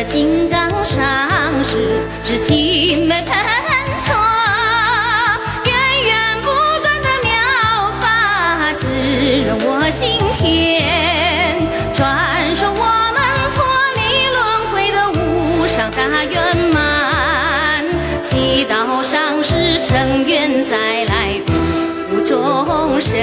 金刚上师至今没碰错，源源不断的妙法直入我心田，传授我们脱离轮回的无上大圆满，祈祷上师成愿再来度众生。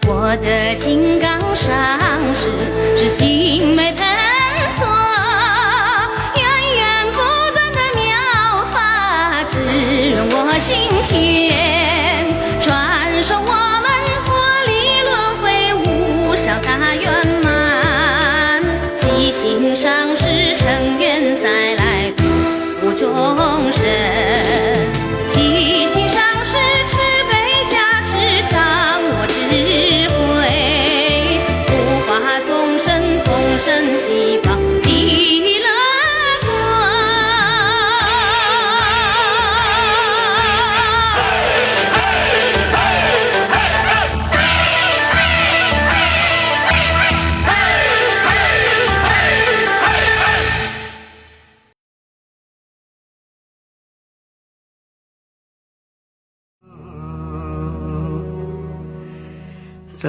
我的金刚上师至今没碰错，源源不断的妙法直入我心田，传授我们脱离轮回无上大圆满，激情上师成愿再来度众生，激情上师慈悲加持掌握智慧，众生同生西方极乐国。萨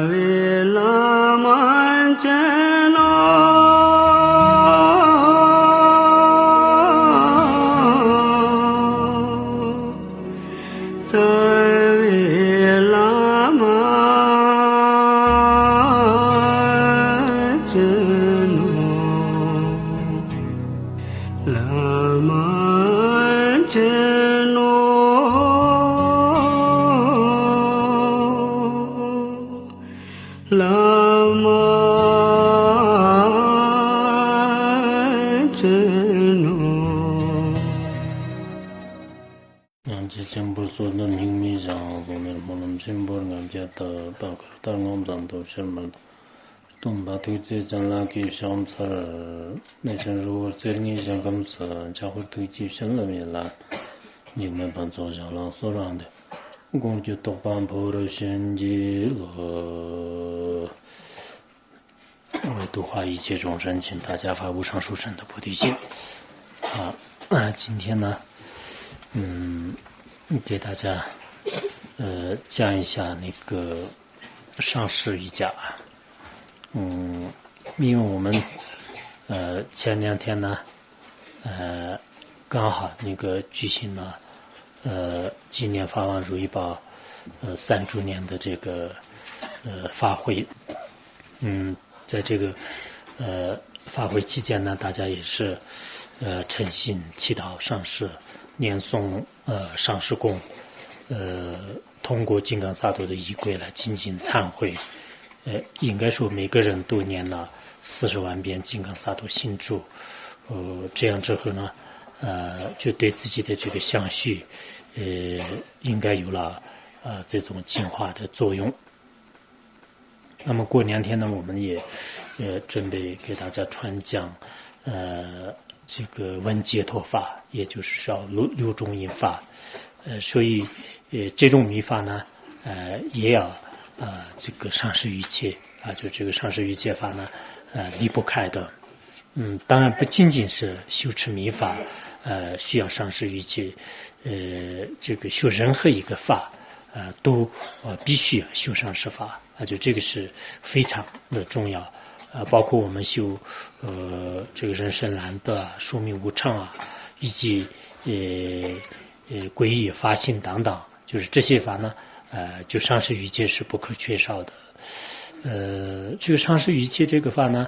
维拉曼真罗，萨维拉曼真罗，拉曼真罗。拉玛真罗，양지 쟁불소는 행미장 오늘 모는 진보를 감자다 바크다 놈단도 실물 동바트지 잔라기 샴차를 내전로 저링이 장감사 자후트지 실람이라 님만 반조장랑 소란데 공주 똑반 보러 신지로为度化一切众生，请大家发无上殊胜的菩提心。今天呢，给大家讲一下那个上师瑜伽。因为我们前2天呢，刚好那个举行了纪念法王如意宝3周年的这个法会。在这个法会期间呢，大家也是诚心祈祷上师，念诵上师供，通过金刚萨埵的仪轨来精进忏悔。应该说每个人都念了40万遍金刚萨埵心咒，这样之后呢，就对自己的这个相续，应该有了这种净化的作用。那么过2天呢，我们也准备给大家传讲这个闻解脱法，也就是说6种因法。所以这种密法呢，也要这个上师瑜伽就这个上师瑜伽法呢离不开的。当然不仅仅是修持密法需要上师瑜伽，这个修任何一个法都必须要修上师法就这个是非常的重要包括我们修这个人生难得寿命无常以及皈依发心等等，就是这些法呢就上师瑜伽是不可缺少的。这个上师瑜伽这个法呢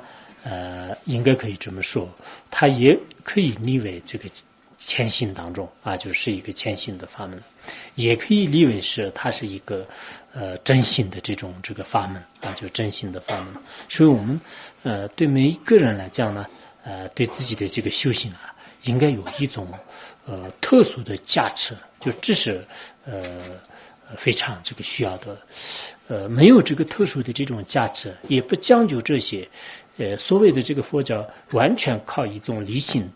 应该可以这么说，它也可以立为这个谦信当中就是一个谦信的法门，也可以立为是它是一个真心的这个法门就真心的法门。所以我们对每一个人来讲呢对自己的这个修行应该有一种特殊的价值，就这是非常这个需要的。没有这个特殊的这种价值，也不讲究这些所谓的这个佛教完全靠一种理性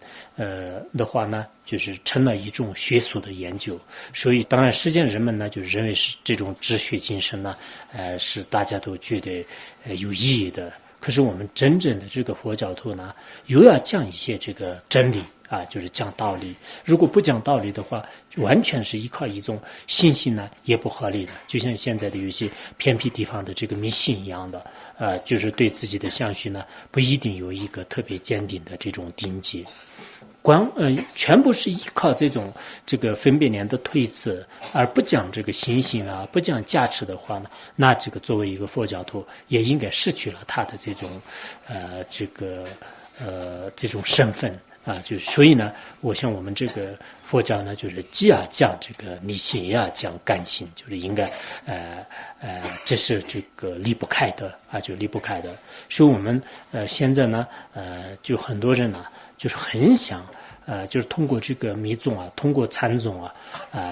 的话呢，就是成了一种学术的研究。所以当然实际上人们呢就认为是这种治学精神呢是大家都觉得有意义的。可是我们真正的这个佛教徒呢又要讲一些这个真理就是讲道理。如果不讲道理的话，完全是依靠一种信心呢也不合理的。就像现在的有些偏僻地方的这个迷信一样的就是对自己的相续呢不一定有一个特别坚定的这种定解，全部是依靠这个分别念的推辞，而不讲这个心性不讲价值的话呢，那这个作为一个佛教徒也应该失去了他的这种这种身份就是所以呢，我想我们这个佛教呢，就是既要讲这个理性，也要讲感性，就是应该这是这个离不开的就离不开的。所以我们现在呢就很多人呢就是很想就是通过这个密宗通过禅宗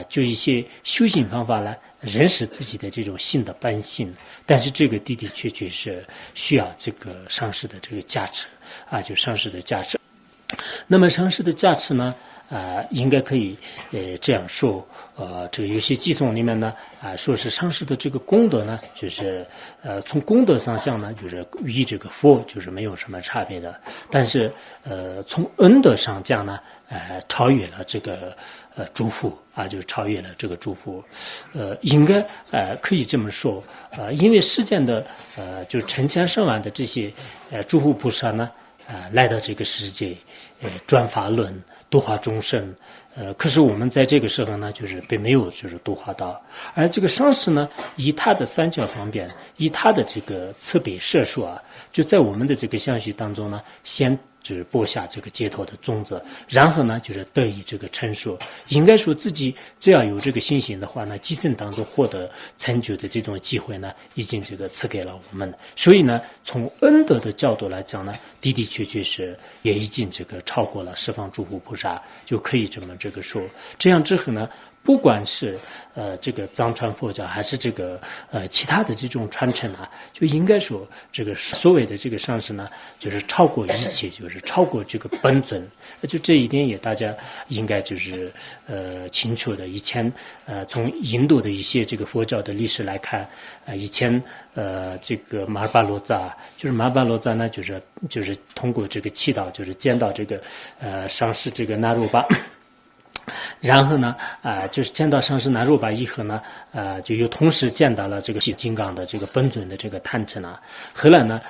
就一些修行方法来认识自己的这种性的本性，但是这个的的确确是需要这个上师的这个加持就上师的加持。那么上师的加持呢应该可以这样说这个有些偈颂里面呢说是上师的这个功德呢就是从功德上讲呢就是与这个佛就是没有什么差别的，但是从恩德上讲呢超越了这个诸佛就是超越了这个诸佛。应该可以这么说因为世间的就是成千上万的这些诸佛菩萨呢来到这个世界转法轮度化众生可是我们在这个时候呢就是并没有就是度化到，而这个上师呢以他的三教方便，以他的这个慈悲摄受就在我们的这个相续当中呢先就是播下这个解脱的种子，然后呢就是得以这个成熟。应该说自己只要有这个信心的话呢，今生当中获得成就的这种机会呢已经这个赐给了我们。所以呢从恩德的角度来讲呢，的的确确是也已经这个超过了十方诸佛菩萨，就可以这么这个说。这样之后呢不管是这个藏传佛教还是这个其他的这种传承就应该说这个所谓的这个上师呢就是超过一切，就是超过这个本尊。就这一点也大家应该就是清楚的。以前从印度的一些这个佛教的历史来看以前这个马尔巴罗扎，就是马尔巴罗扎呢就是通过这个祈祷就是见到这个上师这个那鲁巴，然后呢就是见到上师那鲁巴以后呢就又同时见到了这个金刚的这个本尊的这个坛城后来呢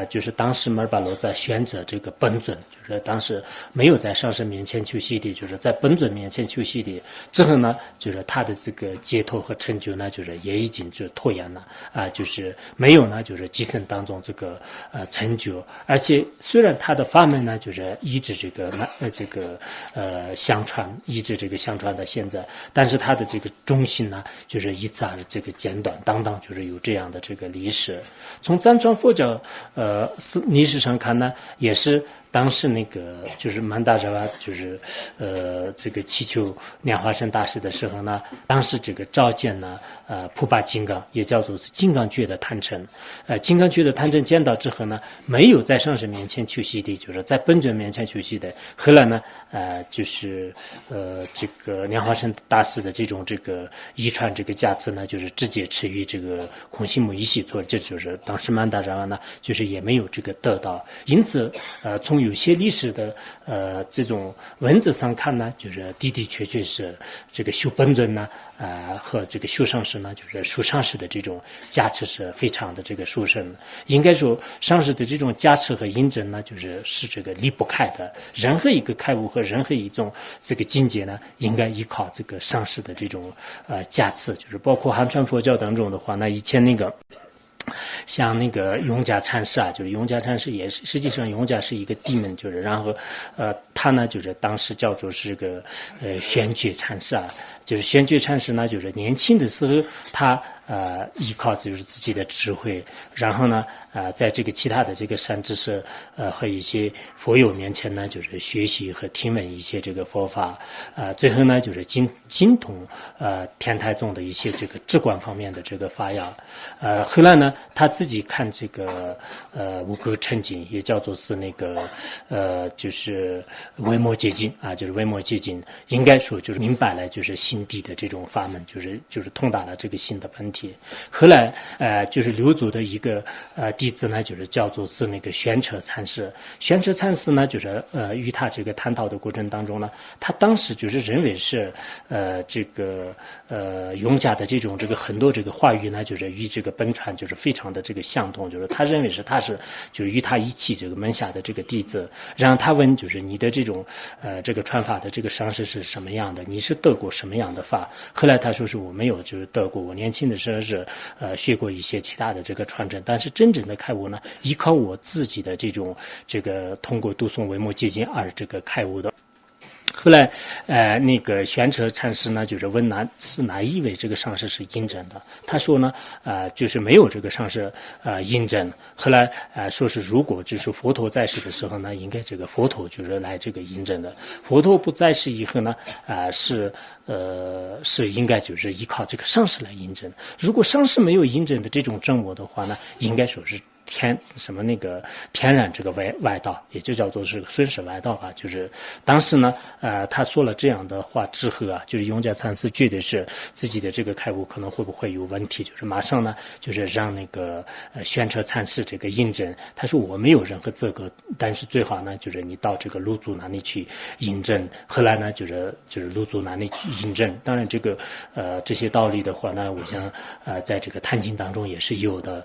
就是当时马尔巴罗在选择这个本尊，就是当时没有在上师面前求洗礼，就是在本尊面前求洗礼之后呢，就是他的这个解脱和成就呢就是也已经就拖延了就是没有呢就是今生当中这个成就。而且虽然他的法门呢就是一直这个相传，一直这个相传到现在，但是他的这个中心呢就是一次这个简短当当，就是有这样的这个历史。从藏传佛教历史上看呢，也是当时那个就是曼达扎瓦就是这个祈求莲花生大师的时候呢，当时这个召见呢普巴金刚，也叫做是金刚觉的坛城，金刚觉的坛城见到之后呢，没有在上师面前求西的，就是在本尊面前求西的。后来呢，就是这个莲花生大师的这种这个遗传这个加持呢，就是直接赐予这个空行母一系做，这就是当时曼达扎瓦呢，就是也没有这个得到。因此，从有些历史的这种文字上看呢，就是的的确确是这个修本尊呢，和这个修上师呢，就是修上师的这种加持是非常的这个殊胜。应该说，上师的这种加持和印证呢，是这个离不开的。任何一个开悟和任何一种这个境界呢，应该依靠这个上师的这种加持，就是包括汉传佛教当中的话，那以前那个。像那个永嘉禅师啊，就是永嘉禅师也是，实际上永嘉是一个地门，就是然后他呢就是当时叫做是个玄觉禅师啊，就是玄觉禅师呢，就是年轻的时候他依靠就是自己的智慧，然后呢在这个其他的这个善知识和一些佛友面前呢，就是学习和听闻一些这个佛法，最后呢就是精通天台宗的一些这个智观方面的这个法要，后来呢他自己看这个五垢澄净，也叫做是那个就是维摩诘经啊，就是维摩诘经，应该说就是明白了就是心地的这种法门，就是通达了这个心的本体。后来就是六祖的一个弟子呢，就是叫做是那个玄彻禅师。玄彻禅师呢，就是与他这个探讨的过程当中呢，他当时就是认为是这个永嘉的这种这个很多这个话语呢，就是与这个本传就是非常的这个相同，就是他认为是他是就是与他一起这个门下的这个弟子。然后他问就是你的这种这个传法的这个上师是什么样的？你是得过什么样的法？后来他说是我没有就是得过，我年轻的时候是学过一些其他的这个传承，但是真正的开悟呢，依靠我自己的这种这个通过读诵维摩诘经而这个开悟的。后来，那个玄彻禅师呢，就是问哪一位这个上师是印证的？他说呢，就是没有这个上师印证。后来说是如果就是佛陀在世的时候呢，应该这个佛陀就是来这个印证的。佛陀不在世以后呢，是应该就是依靠这个上师来印证。如果上师没有印证的这种证悟的话呢，应该说是天然这个外道，也就叫做是孙氏外道吧。就是当时呢，他说了这样的话之后啊，就是永嘉禅师觉得是自己的这个开悟可能会不会有问题，就是马上呢，就是让那个玄彻禅师这个印证。他说我没有任何资格，但是最好呢，就是你到这个卢祖那里去印证。后来呢，就是卢祖那里去印证。当然这个这些道理的话呢，我想在这个坛经当中也是有的。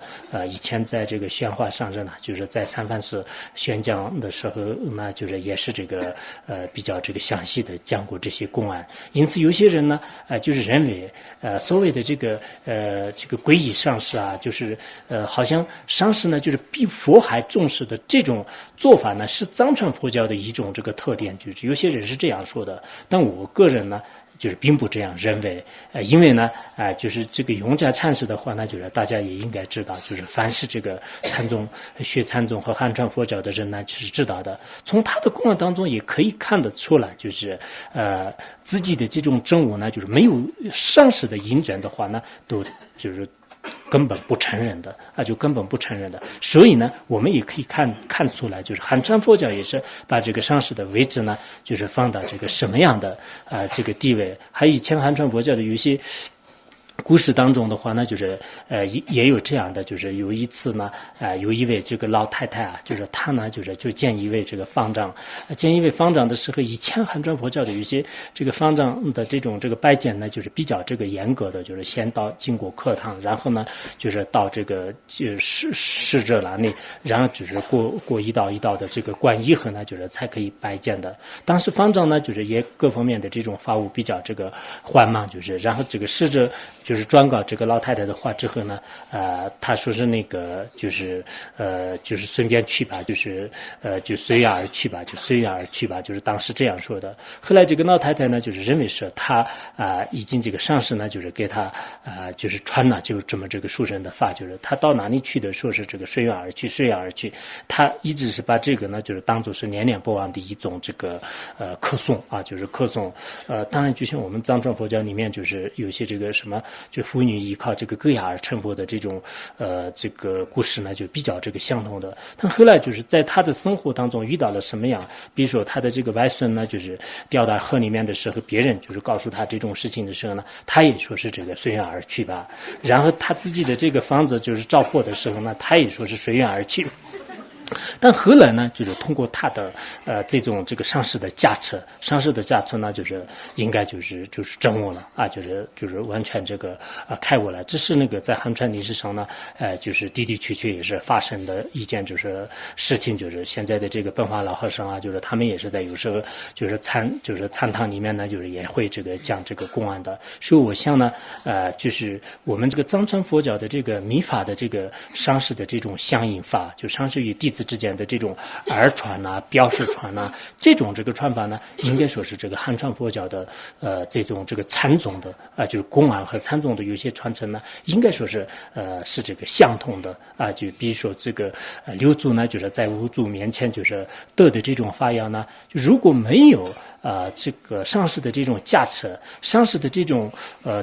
以前在这个宣化上任呢，就是在三藩市宣讲的时候呢，就是也是这个比较这个详细的讲过这些公案。因此有些人呢就是认为所谓的这个皈依上师啊，就是好像上师呢就是比佛还重视的这种做法呢，是藏传佛教的一种这个特点，就是有些人是这样说的，但我个人呢就是并不这样认为，因为呢，就是这个永嘉禅师的话呢，就是大家也应该知道，就是凡是这个学禅宗和汉传佛教的人呢，就是知道的。从他的公案当中也可以看得出来，就是自己的这种证悟呢，就是没有上师的印证的话呢，都就是根本不承认的就根本不承认的。所以呢，我们也可以看出来，就是汉传佛教也是把这个上师的位置呢，就是放到这个什么样的这个地位。还以前汉传佛教的有些故事当中的话呢，就是也有这样的，就是有一次呢，有一位这个老太太啊，就是她呢，就见一位这个方丈，见一位方丈的时候，以前汉传佛教的有些这个方丈的这种这个拜见呢，就是比较这个严格的，就是先经过课堂，然后呢，就是到这个就是侍者那里，然后就是过一道一道的这个关以后呢，就是才可以拜见的。当时方丈呢，就是也各方面的这种法务比较这个缓慢，就是然后这个侍者就是转告这个老太太的话之后呢，他说是那个就是顺便去吧，就随缘而去吧，就随缘而去吧，就是当时这样说的。后来这个老太太呢，就是认为是他已经这个上师呢，就是给他就是传了就这么这个书生的法，就是他到哪里去的，说是这个随缘而去，随缘而去，他一直是把这个呢，就是当做是念念不忘的一种这个课诵啊，就是课诵。当然就像我们藏传佛教里面，就是有些这个什么，就妇女依靠这个歌哑而成佛的这种这个故事呢，就比较这个相同的。但后来就是在他的生活当中遇到了什么样，比如说他的这个外孙呢，就是掉到河里面的时候，别人就是告诉他这种事情的时候呢，他也说是这个随缘而去吧。然后他自己的这个房子就是着火的时候呢，他也说是随缘而去。但后来呢，就是通过他的这种这个上师的加持，上师的加持呢，就是应该就是证悟了啊，就是完全这个开悟了。这是那个在汉传历史上呢，就是的的确确也是发生的一件就是事情，就是现在的这个本华老和尚啊，就是他们也是在有时候就是禅堂里面呢，就是也会这个讲这个公案的。所以我想呢，就是我们这个藏传佛教的这个密法的这个上师的这种相应法，就上师与弟子之间的这种耳传啊、标识传啊，这种这个传法呢，应该说是这个汉传佛教的这种这个禅宗的就是公案和禅宗的有些传承呢，应该说是是这个相同的啊。就比如说这个六祖呢，就是在五祖面前就是得的这种法要呢，就如果没有这个上师的这种加持，上师的这种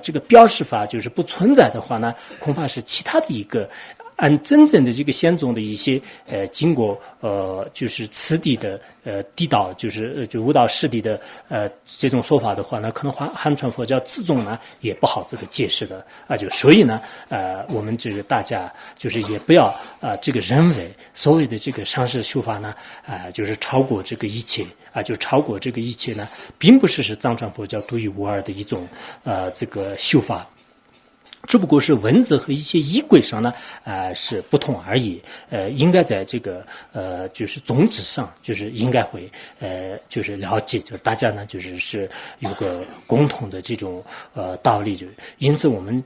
这个标识法就是不存在的话呢，恐怕是其他的一个。按真正的这个先宗的一些经过就是次第的地道，就悟道师弟的这种说法的话呢，可能汉传佛教自宗呢也不好这个解释的啊。就所以呢我们这个大家就是也不要这个认为所谓的这个上师修法呢就是超过这个一切啊，就超过这个一切呢，并不是藏传佛教独一无二的一种这个修法。只不过是文字和一些仪轨上呢，是不同而已。应该在这个就是宗旨上，就是应该会就是了解，就大家呢就是有个共同的这种道理。就因此我们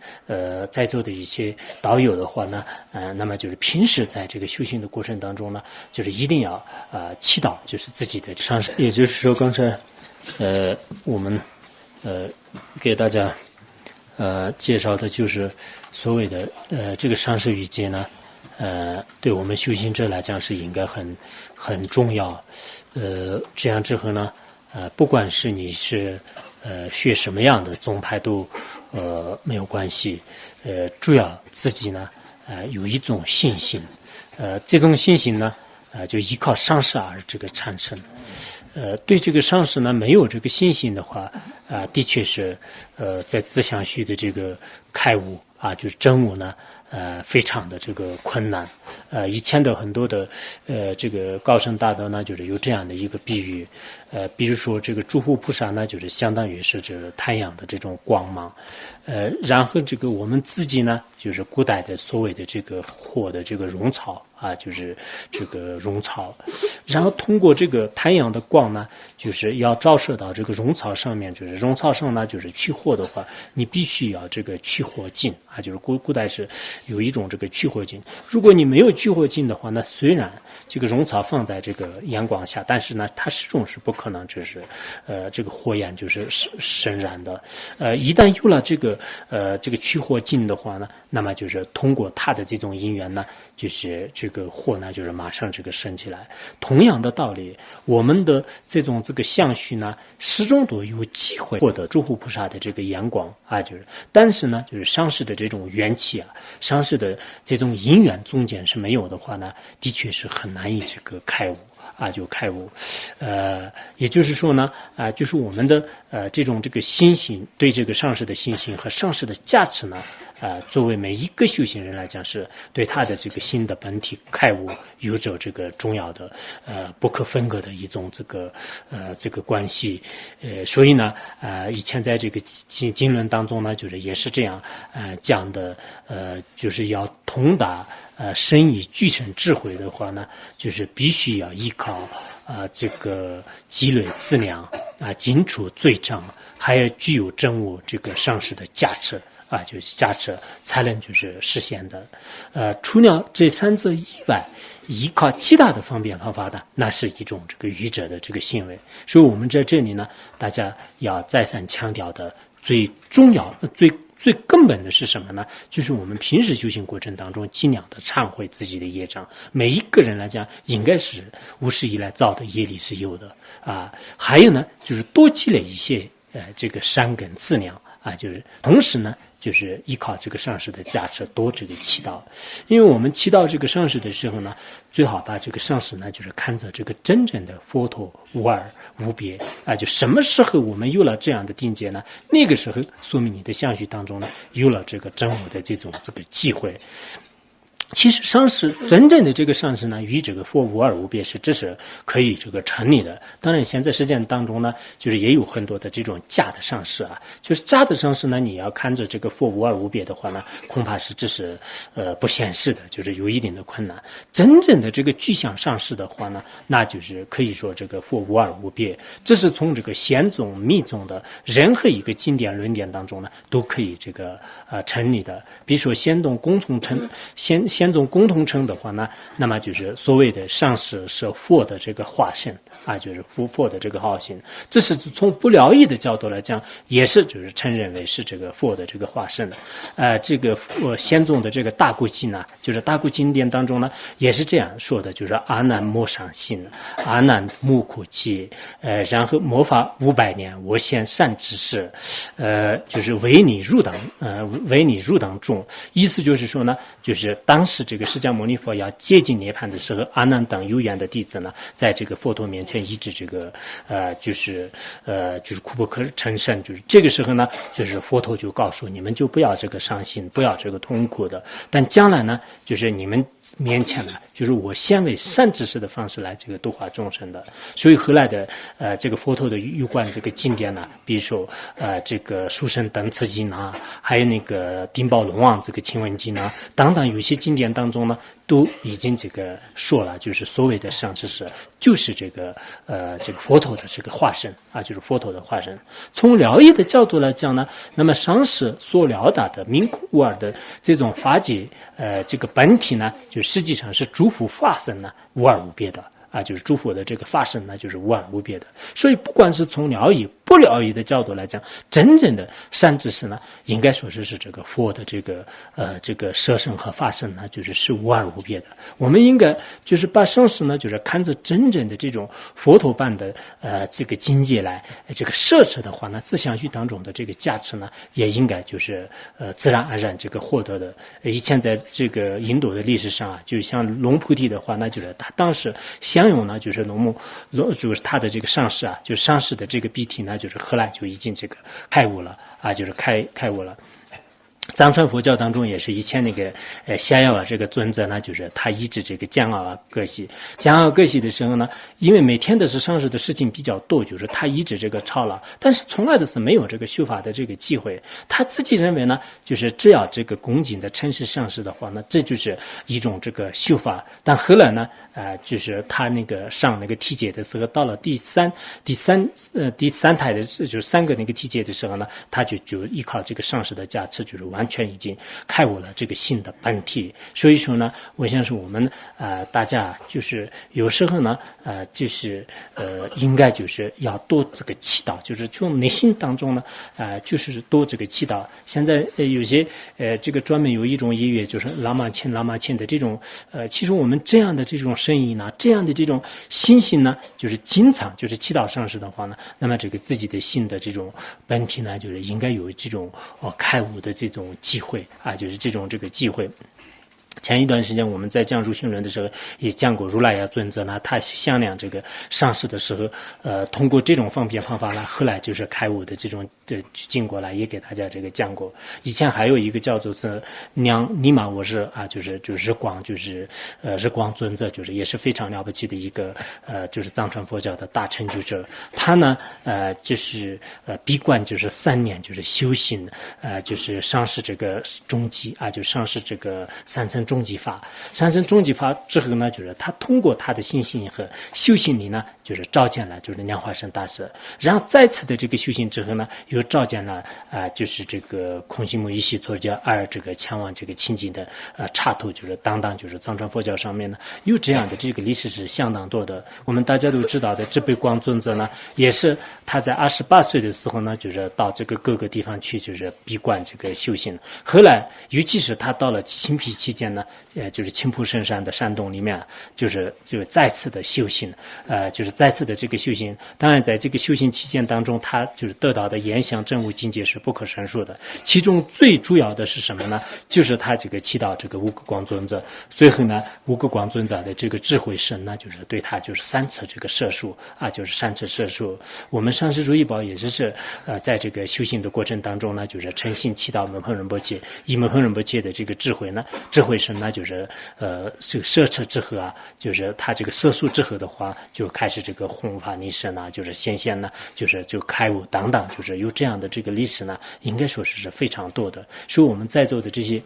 在座的一些道友的话呢，那么就是平时在这个修行的过程当中呢，就是一定要祈祷，就是自己的上师。也就是说，刚才我们给大家。介绍的就是所谓的这个上师语戒呢，对我们修行者来讲是应该很重要。这样之后呢，不管是你是学什么样的宗派都没有关系。主要自己呢有一种信心，这种信心呢就依靠上师而这个产生。对这个上师呢没有这个信心的话，的确是在自相续的这个开悟啊，就是真悟呢，非常的这个困难。以前的很多的这个高僧大德呢，就是有这样的一个比喻，比如说这个诸佛菩萨呢，就是相当于是这个太阳的这种光芒，然后这个我们自己呢，就是古代的所谓的这个火的这个绒草啊，就是这个绒草，然后通过这个太阳的光呢，就是要照射到这个绒草上面，就是绒草上呢，就是去火的话，你必须要这个去火镜啊，就是古代是有一种这个去火镜。如果你没有去火镜的话，那虽然这个绒草放在这个阳光下，但是呢，它始终是不可能就是这个火焰就是生燃的。一旦有了这个去火镜的话呢，那么就是通过它的这种因缘呢，就是这个火呢就是马上这个升起来。同样的道理，我们的这个相续呢，始终都有机会获得诸佛菩萨的这个阳光啊，就是但是呢，就是上师的这种元气啊，上师的这种因缘中间是没有的话呢，的确是很难以这个开悟。就开悟，也就是说呢，就是我们的这个信心，对这个上师的信心和上师的价值呢，作为每一个修行人来讲，是对他的这个心的本体开悟有着这个重要的不可分割的一种这个关系。所以呢，以前在这个经论当中呢，就是也是这样讲的，就是要通达深以具身智慧的话呢，就是必须要依靠这个积累资粮啊，尽除罪障，还要具有真我这个上师的加持啊，就是加持才能就是实现的。除了这三者以外，依靠其他的方便方法的，那是一种这个愚者的这个行为。所以我们在这里呢，大家要再三强调的最重要、最根本的是什么呢？就是我们平时修行过程当中，尽量的忏悔自己的业障。每一个人来讲，应该是无始以来造的业力是有的啊。还有呢，就是多积累一些这个善根资粮啊，就是同时呢，就是依靠这个上师的加持，多这个祈祷。因为我们祈祷这个上师的时候呢，最好把这个上师呢，就是看作这个真正的佛陀无二无别啊。就什么时候我们有了这样的境界呢？那个时候说明你的相续当中呢，有了这个真我的这个机会。其实上师真正的这个上师呢，与这个佛无二无别这是可以这个成立的。当然，现在实践当中呢，就是也有很多的这种假的上师啊，就是假的上师呢，你要看着这个佛无二无别的话呢，恐怕是这是不现实的，就是有一定的困难。真正的这个具象上师的话呢，那就是可以说这个佛无二无别，这是从这个显宗密宗的任何一个经典论点当中呢，都可以这个成立的。比如说显宗共同称显宗共同称的话呢，那么就是所谓的上师是佛的这个化身啊，就是佛的这个化身。这是从不疗义的角度来讲，也是就是承认为是这个佛的这个化身的。这个显宗的这个大古经呢，就是大古经典当中呢，也是这样说的，就是阿难莫伤心，阿难莫哭泣，然后末法500年，我现善知识，就是为你入党中。意思就是说呢，就是当时这个释迦牟尼佛要接近涅槃的时候，阿难等有缘的弟子呢，在这个佛陀面前一直这个就是哭不可成声，就是这个时候呢，就是佛陀就告诉你们就不要这个伤心，不要这个痛苦的。但将来呢，就是你们面前呢，就是我先为善知识的方式来这个度化众生的。所以后来的这个佛陀的有关这个经典呢，比如说这个书生等次经啊，还有那个丁宝龙王这个清文经啊，等等有些经典当中呢，都已经这个说了，就是所谓的上知识，就是这个佛陀的这个化身啊，就是佛陀的化身。从疗义的角度来讲呢，那么上师所了达的明空无二的这种法界，这个本体呢，就实际上是诸佛法身呢，无二无别的。啊，就是诸佛的这个法身呢，就是无二无别的。所以不管是从疗义不疗义的角度来讲，真正的善知识呢，应该说是这个佛的这个舍身和法身呢，是无二无别的。我们应该就是把上师呢，就是看着真正的这种佛陀般的这个境界来这个摄持的话呢，自相续当中的这个价值呢，也应该就是自然而然这个获得的。以前在这个印度的历史上啊，就像龙菩提的话，那就是他当时相应呢，就是就是他的这个上师啊，就是上师的这个笔体呢，就是后来就已经这个开悟了啊，就是开悟了。藏传佛教当中也是以前那个夏药这个尊者呢，就是他一直这个将奥各系的时候呢，因为每天的是上师的事情比较多，就是他一直这个操劳，但是从来都是没有这个修法的这个机会。他自己认为呢，就是只要这个恭敬的称是上师的话呢，这就是一种这个修法。但后来呢，就是他那个上那个体解的时候，到了第三台的就是3个那个体解的时候呢，他就依靠这个上师的加持，就是完全已经开悟了这个新的本体。所以说呢，我想是我们大家就是有时候呢就是应该就是要多这个祈祷，就是从内心当中呢就是多这个祈祷。现在有些这个专门有一种音乐，就是拉玛欠的这种其实我们这样的这种声音呢，这样的这种心性呢，就是经常就是祈祷上师的话呢，那么这个自己的心的这种本体呢，就是应该有这种开悟的这种机会啊，就是这个机会。前一段时间我们在讲入行论的时候也讲过，如来呀尊者呢，他向量这个上师的时候，通过这种方便方法呢，后来就是开悟的这种的经过来也给大家这个讲过。以前还有一个叫做是尼玛我是啊，就是日光，就是日光尊者，就是也是非常了不起的一个就是藏传佛教的大成就者。他呢就是闭关就是3年，就是修行就是上师这个终极啊，就上师这个三生终极法之后呢，就是他通过他的信心和修行力呢，就是召见了就是莲花生大师，然后再次的这个修行之后呢，又召见了就是这个空行母一系作家这个前往这个清净的刹土，就是当就是藏传佛教上面呢，有这样的这个历史是相当多的。我们大家都知道的智悲光尊者呢，也是他在28岁的时候呢，就是到这个各个地方去就是闭关这个修行。后来尤其是他到了青皮期间呢，就是青浦深山的山洞里面，就再次的修行，就是再次的这个修行。当然在这个修行期间当中，他就是得到的言想证悟境界是不可胜数的。其中最主要的是什么呢？就是他这个祈祷这个无垢光尊者，最后呢，无垢光尊者的这个智慧神呢，就是对他就是3次这个摄受就是3次摄受。我们上师如意宝也是在这个修行的过程当中呢，就是诚心祈祷门旁仁波切，以门旁仁波切的这个智慧呢，智慧神呢，就是这个摄持之后就是他这个摄受之后的话，就开始这个弘法利生就是显现呢，就开悟等等，就是有这样的这个历史呢，应该说是非常多的。所以我们在座的这些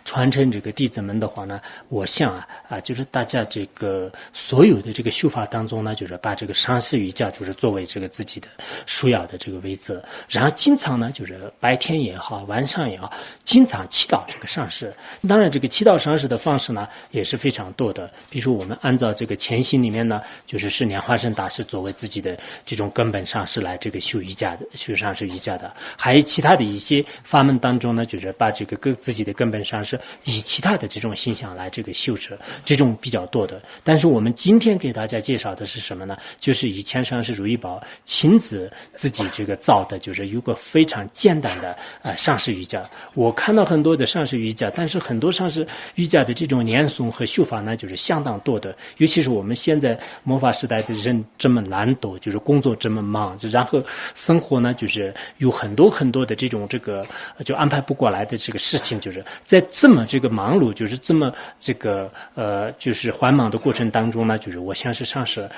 传承这个弟子们的话呢，我想就是大家这个所有的这个修法当中呢，就是把这个上师瑜伽就是作为这个自己的首要的这个为则，然后经常呢就是白天也好，晚上也好，经常祈祷这个上师。当然这个祈祷上师的方式呢也是非常多的，比如说我们按照这个前行里面呢，就是莲花生大师作为自己的这种根本上师来这个修瑜伽的，修上师瑜伽的，还有其他的一些法门当中呢，就是把这个自己的根本上是以其他的这种形象来这个修持，这种比较多的。但是我们今天给大家介绍的是什么呢？就是以前上师如意宝亲自自己这个造的，就是有个非常简单的上师瑜伽。我看到很多的上师瑜伽，但是很多上师瑜伽的这种念诵和修法呢，就是相当多的。尤其是我们现在末法时代的人这么懒惰，就是工作这么忙，然后生活呢就是有很多的这种就安排不过来的这个事情，就是在这么这个忙碌，就是这么这个就是繁忙的过程当中呢，就是我相信上师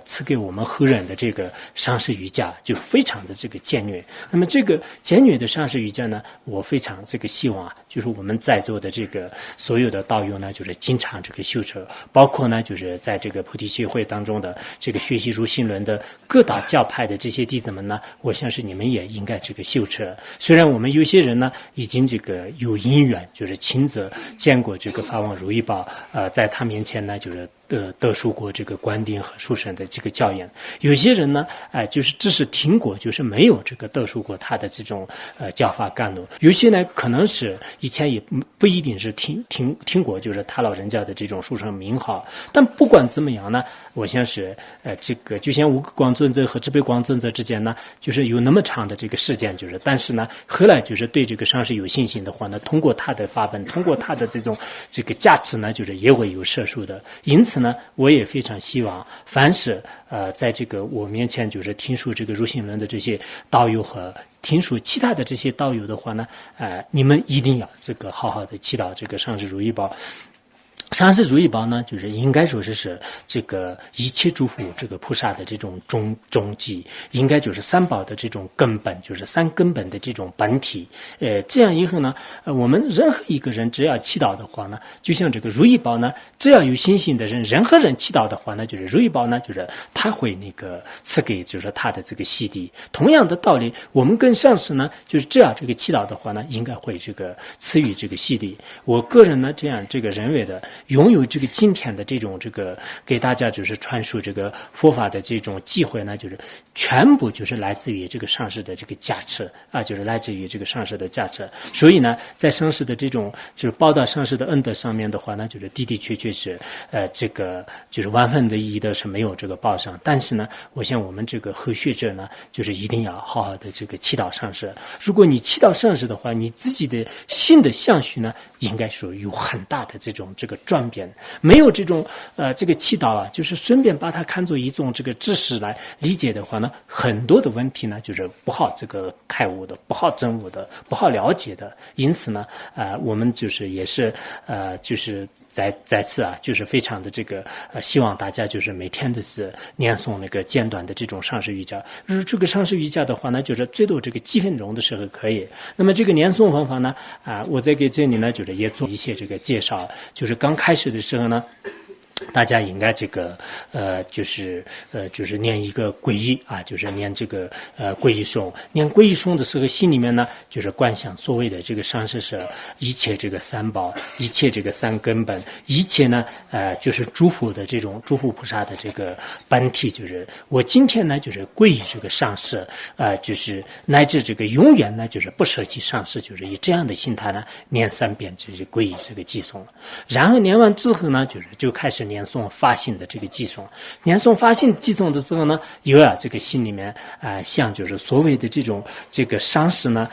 赐给我们后人的这个上师瑜伽就非常的这个简略。那么这个简略的上师瑜伽呢，我非常这个希望就是我们在座的这个所有的道友呢，就是经常这个修持，包括呢就是在这个菩提协会当中的这个学习如心论的各大教派的这些弟子们呢，我相信你们也应该这个修持。虽然我们有些人呢已经这个有因缘，就是亲自见过这个法王如意宝，在他面前呢就是得受过这个观定和殊胜的这个教研。有些人呢就是只是听过，就是没有这个得受过他的这种教法甘露。有些呢可能是以前也不一定是听过就是他老人家的这种殊胜名号。但不管怎么样呢，我想是这个就像无垢光尊者和智悲光尊者之间呢，就是有那么长的这个时间，就是但是呢后来就是对这个上师有信心的话呢，通过他的法本，通过他的这个价值呢，就是也会有摄受的。因此呢，我也非常希望凡是在这个我面前就是听说这个如心论的这些道友和听说其他的这些道友的话呢，你们一定要这个好好的祈祷这个上师如意宝。上师如意宝呢，就是应该说是这个一切诸佛这个菩萨的这种终极，应该就是三宝的这种根本，就是三根本的这种本体。这样以后呢，我们任何一个人只要祈祷的话呢，就像这个如意宝呢，只要有信心的人，任何人祈祷的话呢，就是如意宝呢，就是他会那个赐给就是他的这个悉地。同样的道理，我们跟上师呢，就是只要这个祈祷的话呢，应该会这个赐予这个悉地。我个人呢，这样这个认为的。拥有这个今天的这种这个给大家就是传输这个佛法的这种机会呢，就是全部就是来自于这个上师的这个加持就是来自于这个上师的加持。所以呢，在上师的这种就是报答上师的恩德上面的话呢，就是的确是这个就是万分的意义的是没有这个报上。但是呢，我想我们这个后学者呢，就是一定要好好的这个祈祷上师。如果你祈祷上师的话，你自己的心的相续呢，应该说有很大的这个转变。没有这种这个祈祷就是顺便把它看作一种这个知识来理解的话呢，很多的问题呢就是不好这个开悟的，不好证悟的，不好了解的。因此呢我们就是也是就是在此就是非常的这个希望大家就是每天的是念诵那个简短的这种上师瑜伽。这个上师瑜伽的话呢，就是最多这个几分钟的时候可以。那么这个念诵方法呢我在给这里呢就是也做一些这个介绍。就是刚开始的时候呢，大家应该这个就是念一个皈依啊，就是念这个皈依颂。念皈依颂的时候，心里面呢就是观想所谓的这个上师是一切这个三宝，一切这个三根本，一切呢就是诸佛的这种诸佛菩萨的这个本体，就是我今天呢就是皈依这个上师，就是乃至这个永远呢就是不舍弃上师，就是以这样的心态呢念3遍就是皈依这个偈颂。然后念完之后呢，就开始念诵发心的这个偈颂。念诵发心偈颂的时候呢，有这个心里面像就是所谓的这个上师呢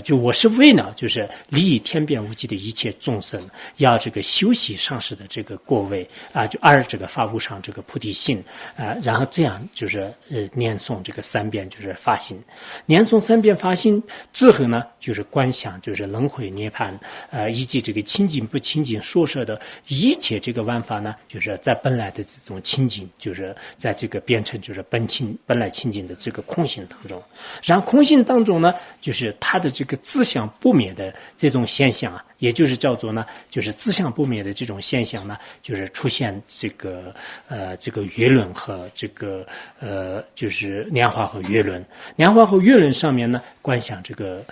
就我是为了就是利益天边无际的一切众生，要这个修习上师的这个过位就这个发无上这个菩提心然后这样就是念诵这个3遍就是发心。念诵3遍发心之后呢，就是观想就是轮回涅槃以及这个清净不清净说摄的一切这个万法呢，就是在本来的这种清净，就是在这个变成就是本来清净的这个空性当中。然后空性当中呢，就是它的这个自相不灭的这种现象也就是叫做呢，就是自相不灭的这种现象呢，就是出现这个月轮和这个就是莲花和月轮。莲花和月轮上面呢，观想这个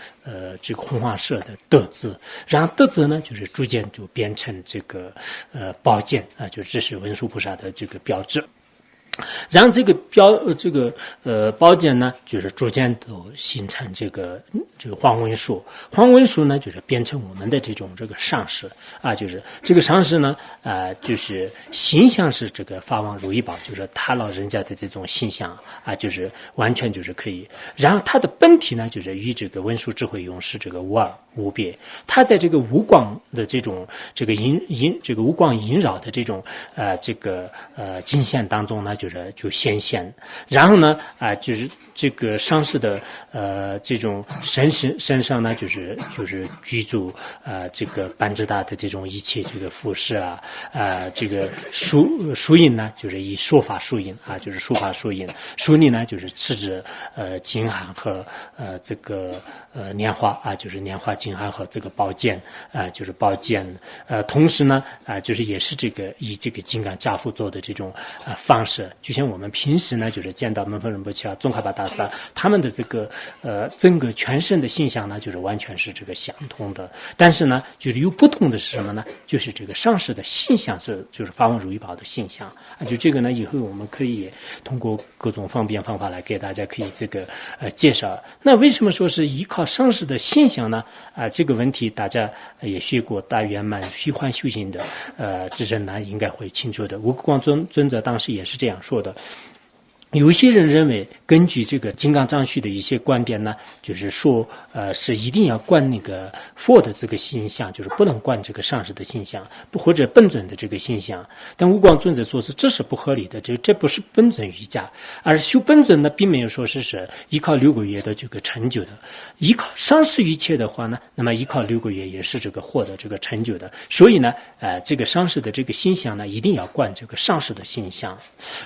红黄色的德字，然后德字呢，就是逐渐就变成这个宝剑就这是文殊菩萨的这个标志。然后这个宝剑呢，就是逐渐都形成这个黄文殊。黄文殊呢，就是变成我们的这个上师就是这个上师呢就是形象是这个法王如意宝，就是他老人家的这种形象就是完全就是可以。然后他的本体呢，就是与这个文殊智慧勇士这个无二无别。他在这个无光的这个无光萦绕的这种金线当中呢，就显现。然后呢就是这个上师的这种身上呢，就是居住这个班智达的这种一切这个服饰这个书印呢，就是以说法书印就是说法书印。书印呢，就是持着金函和这个莲花就是莲花金函和这个宝剑就是宝剑。同时呢就是也是这个以这个金刚跏趺坐的这种方式，就像我们平时呢就是见到门峰仁波切宗喀巴大萨他们的这个整个全身的形象呢，就是完全是这个相同的。但是呢，就是有不同的是什么呢？就是这个上师的形象就是法王如意宝的形象就这个呢，以后我们可以通过各种方便方法来给大家可以这个介绍。那为什么说是依靠上师的形象呢？这个问题大家也学过大圆满虚幻修行的这人呢应该会清楚的。无垢光尊者当时也是这样说的。有些人认为，根据这个金刚藏序的一些观点呢，就是说，是一定要观那个佛的这个形象，就是不能观这个上师的形象，或者本尊的这个形象。但无光尊者说这是不合理的，这不是本尊瑜伽，而修本尊呢，并没有说是依靠6个月的这个成就的。依靠上师一切的话呢，那么依靠6个月也是这个获得这个成就的。所以呢，这个上师的这个形象呢，一定要观这个上师的形象。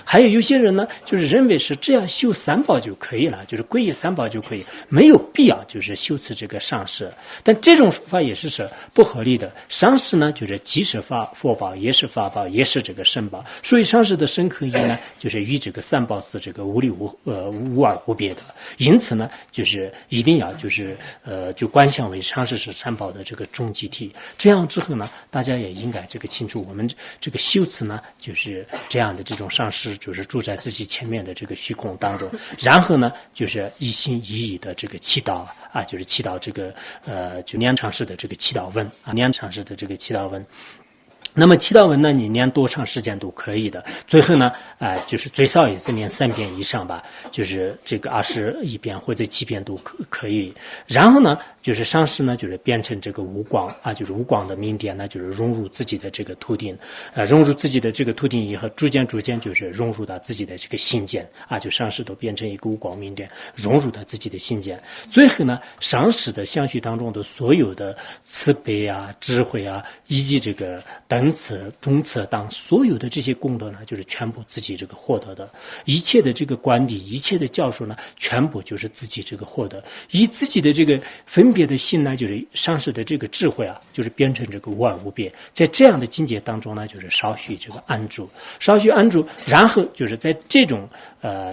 还有些人呢，就是认为是只要修3宝就可以了，就是皈依3宝就可以，没有必要就是修持这个上师。但这种说法也是不合理的。上师呢，就是既是佛宝，也是法宝，也是这个身宝。所以上师的身可以呢，就是与这个3宝是这个无二无别的。因此呢，就是一定要就观想为上师是3宝的这个终极体。这样之后呢，大家也应该这个清楚，我们这个修持呢，就是这样的这种上师，就是住在自己前面的这个虚空当中，然后呢，就是一心一意的这个祈祷就是祈祷这个就念长式的这个祈祷文念长式的这个祈祷文。那么祈祷文呢，你念多长时间都可以的。最后呢，就是最少也是念3遍以上吧，就是这个21遍或者7遍都可以。然后呢，就是上师呢，就是变成这个无光就是无光的明点呢，就是融入自己的这个图顶，融入自己的这个图顶以后，逐渐就是融入到自己的这个心间就上师都变成一个无光明点，融入到自己的心间。最后呢，上师的相续当中的所有的慈悲智慧以及这个等本册、中册当所有的这些功德呢，就是全部自己这个获得的，一切的这个管理，一切的教授呢，全部就是自己这个获得，以自己的这个分别的心呢，就是上师的这个智慧啊，就是变成这个无二无别，在这样的境界当中呢，就是稍许这个安住，然后就是在这种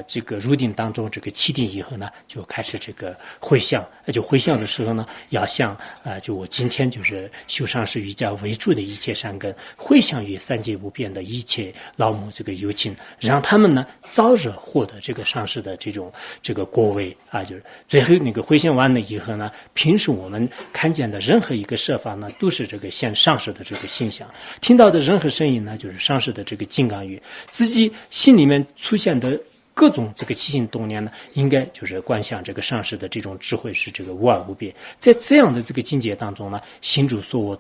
这个入定当中，这个起定以后呢，就开始这个回向，就回向的时候呢，要向就我今天就是修上师瑜伽为主的一切善根，回向于三界无边的一切老母这个有情，让他们呢早日获得这个上师的这个果位啊，就是最后那个回向完了以后呢，平时我们看见的任何一个设法呢，都是这个现上师的这个心想，听到的任何声音呢，就是上师的这个金刚语，自己心里面出现的各种这个起心动念呢，应该就是观想这个上师的这种智慧是这个无二无别。在这样的这个境界当中呢，心主作我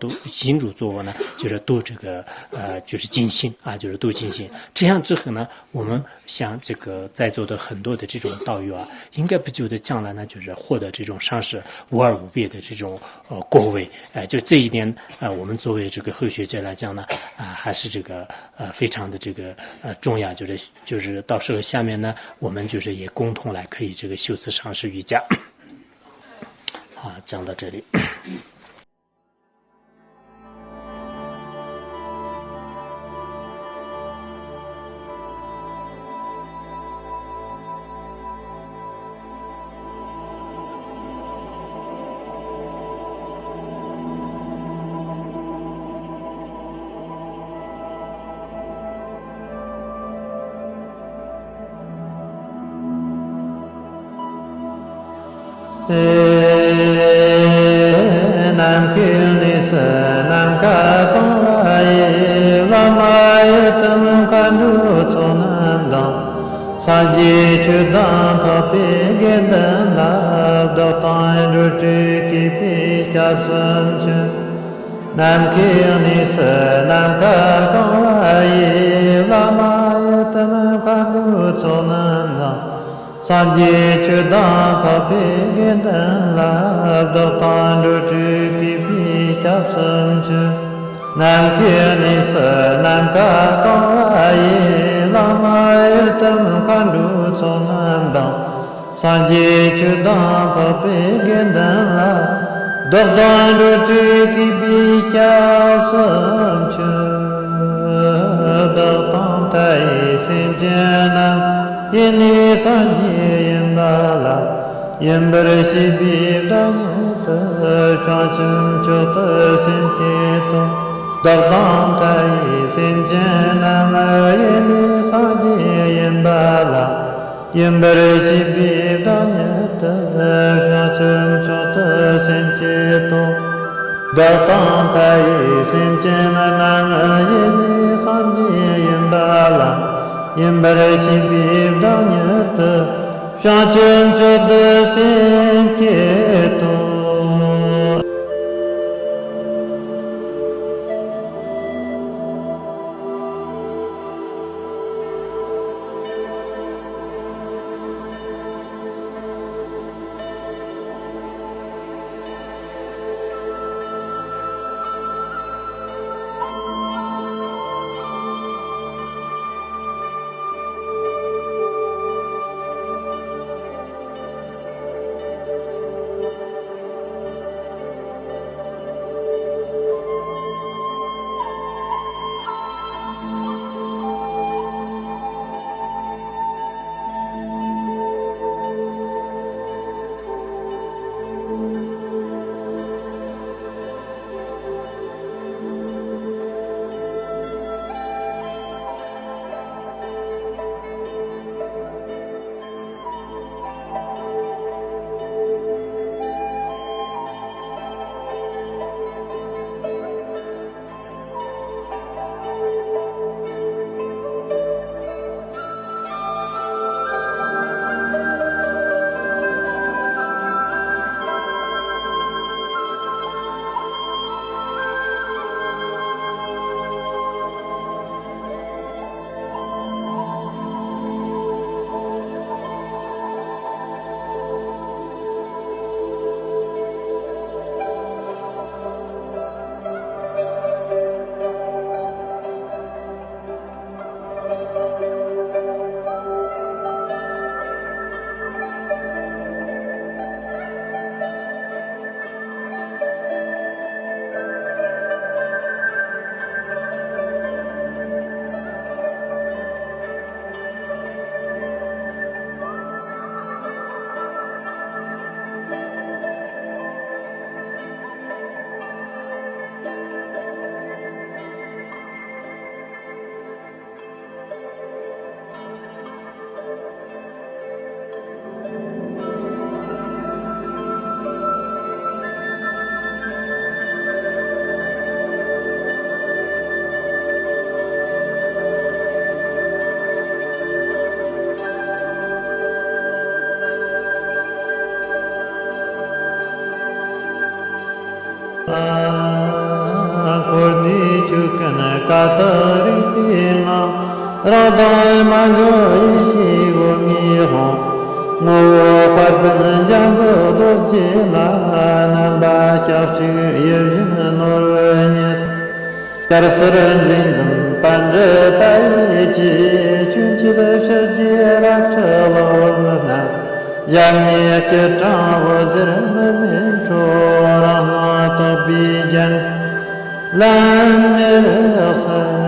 呢，就是都这个就是尽心啊，就是都尽心。这样之后呢，我们像这个在座的很多的这种道友啊，应该不久的将来呢，就是获得这种上师无二无别的这种果位。就这一点我们作为这个后学者来讲呢，还是这个非常的这个重要，就是到时候下面呢，我们就是也共同来可以这个修持上师瑜伽。好，讲到这里。nam kyu ni sa nam ka kong wa ye la ma ye tam ka nu cho nam dang sa ji chu dang pa pe ge dan la da ta ru chi ki pi cha sam che nam kyu ni sa nam ka kong wa ye la ma ye tam ka nu cho nam dang Sanji chudan papi gindan lab da pandu chuki pi chap sam chu Nam kia nisa nam ka kawaii lama yutam kandu cho nam dang Sanji chudan papi gindan lab da pandu chuki pi chap sam chu Da tam tai sim janam Yeni sanyi yimbala Yimbara shi vibda nyata Shwachim chota sinteto Dardam tayi simjanama Yeni sanyi yimbala Yimbara shi vibda nyata Shwachim chota sinteto Dardam tayi simjanama Yeni sanyi yimbala Yimbara shi vibda nyata Shwachim chota sinteto Korni chukana katari pinga radai manjo isi gomi hon ngo fardan jambo dojina namba chapchu yevjin norwenye karsaran jinjin panje tai chi chunchi beshe dira chalormana jamye chetan wazir memin chorama tabijan lan nerasa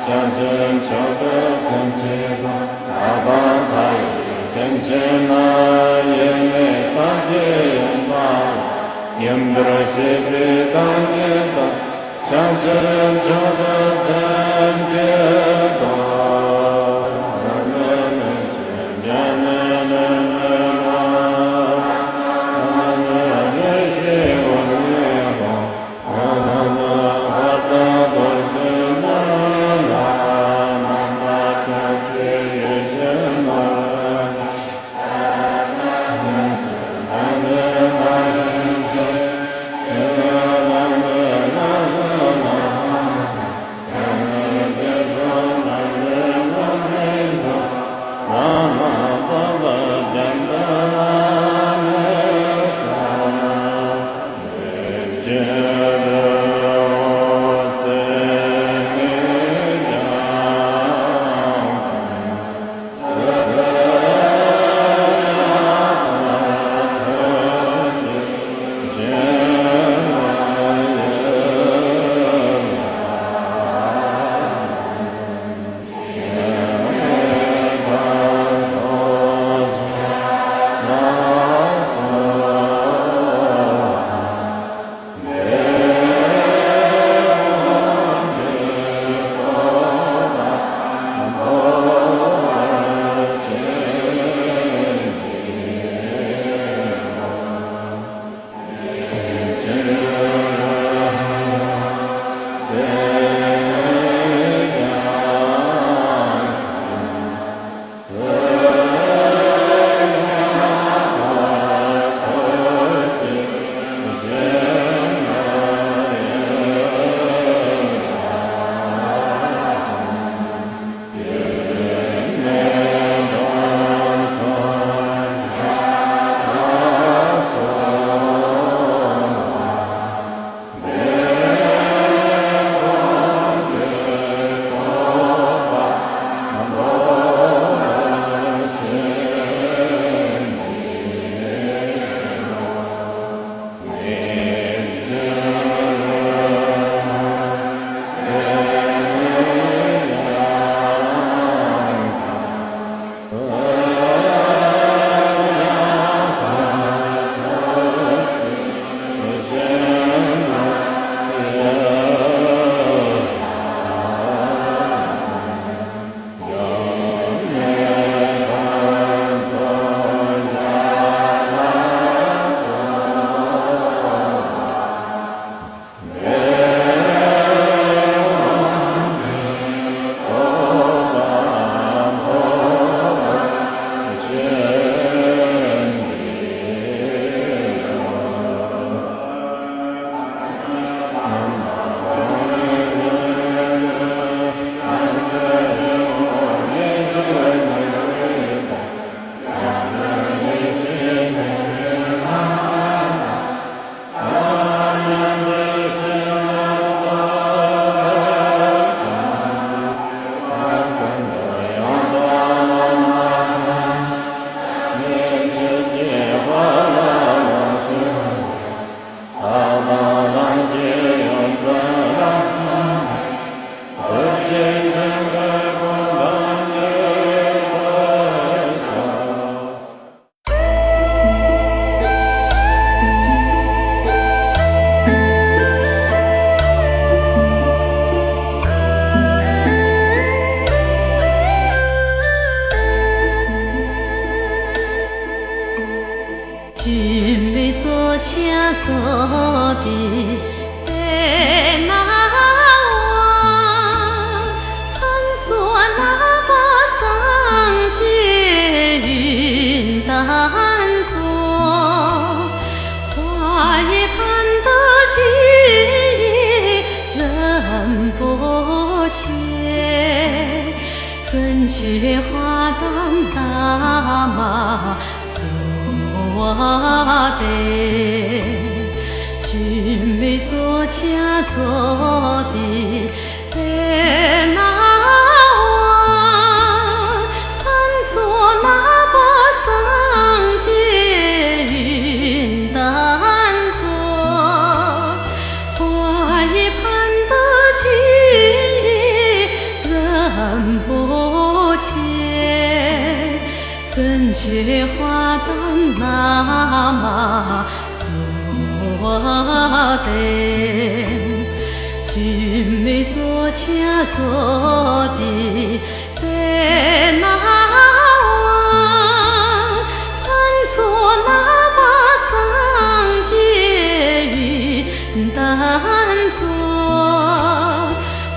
将真求得真结果，阿邦他以天真那耶内三界人巴，因不是别当耶当，将真求得真结果。作比贝那王，盘坐那巴桑结云丹座，花叶盘得举一人不切，怎觉花旦大马苏瓦贝，君为作家作的贝那王，盘坐那巴桑结云丹座，花叶盘得举一人不切，怎觉花旦那么所得？君美作恰作比得那王，盼作那把桑结与丹作，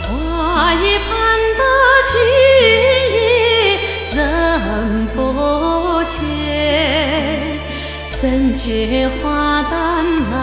花一盼得君也人不切，怎觉花旦那